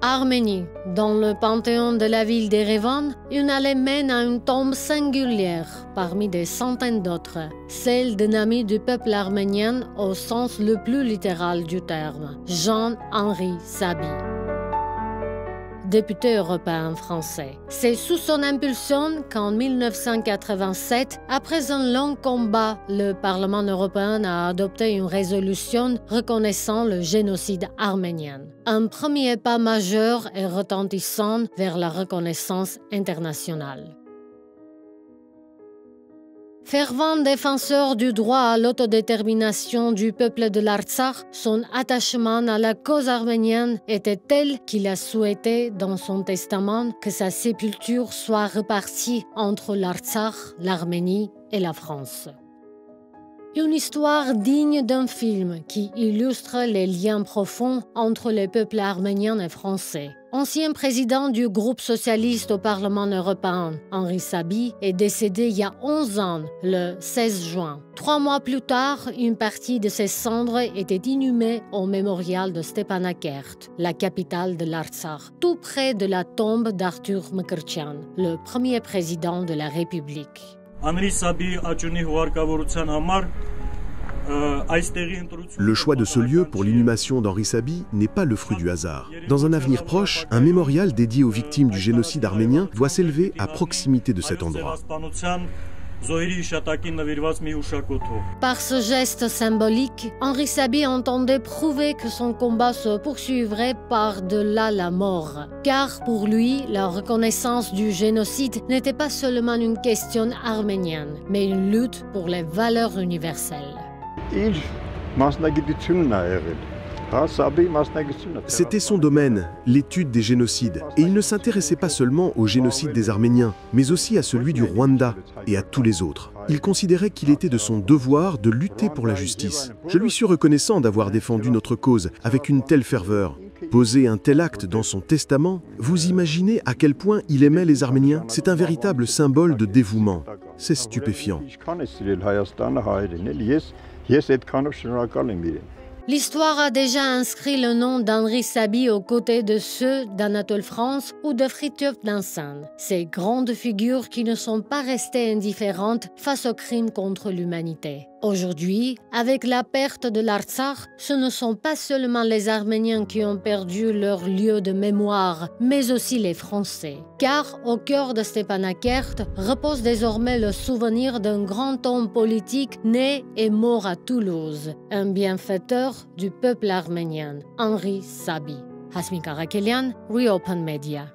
Arménie. Dans le panthéon de la ville d'Erevan, une allée mène à une tombe singulière parmi des centaines d'autres, celle d'un ami du peuple arménien au sens le plus littéral du terme, Jean-Henri Sabi. Député européen français. C'est sous son impulsion qu'en 1987, après un long combat, le Parlement européen a adopté une résolution reconnaissant le génocide arménien. Un premier pas majeur et retentissant vers la reconnaissance internationale. Fervent défenseur du droit à l'autodétermination du peuple de l'Artsakh, son attachement à la cause arménienne était tel qu'il a souhaité dans son testament que sa sépulture soit répartie entre l'Artsakh, l'Arménie et la France. Une histoire digne d'un film qui illustre les liens profonds entre les peuples arméniens et français. Ancien président du groupe socialiste au Parlement européen, Henri Sabi est décédé il y a 11 ans, le 16 juin. 3 mois plus tard, une partie de ses cendres était inhumée au mémorial de Stepanakert, la capitale de l'Artsakh, tout près de la tombe d'Arthur Mkrtchyan, le premier président de la République. Le choix de ce lieu pour l'inhumation d'Henri Sabi n'est pas le fruit du hasard. Dans un avenir proche, un mémorial dédié aux victimes du génocide arménien doit s'élever à proximité de cet endroit. Par ce geste symbolique, Henri Sabi entendait prouver que son combat se poursuivrait par-delà la mort. Car pour lui, la reconnaissance du génocide n'était pas seulement une question arménienne, mais une lutte pour les valeurs universelles. C'était son domaine, l'étude des génocides, et il ne s'intéressait pas seulement au génocide des Arméniens, mais aussi à celui du Rwanda et à tous les autres. Il considérait qu'il était de son devoir de lutter pour la justice. Je lui suis reconnaissant d'avoir défendu notre cause avec une telle ferveur. Poser un tel acte dans son testament, vous imaginez à quel point il aimait les Arméniens? C'est un véritable symbole de dévouement. C'est stupéfiant. L'histoire a déjà inscrit le nom d'Henri Sabi aux côtés de ceux d'Anatole France ou de Fridtjof Nansen, ces grandes figures qui ne sont pas restées indifférentes face aux crimes contre l'humanité. Aujourd'hui, avec la perte de l'Artsakh, ce ne sont pas seulement les Arméniens qui ont perdu leur lieu de mémoire, mais aussi les Français. Car au cœur de Stepanakert repose désormais le souvenir d'un grand homme politique né et mort à Toulouse, un bienfaiteur du peuple arménien, Henri Sabi. Hasmi Karakelian, Reopen Media.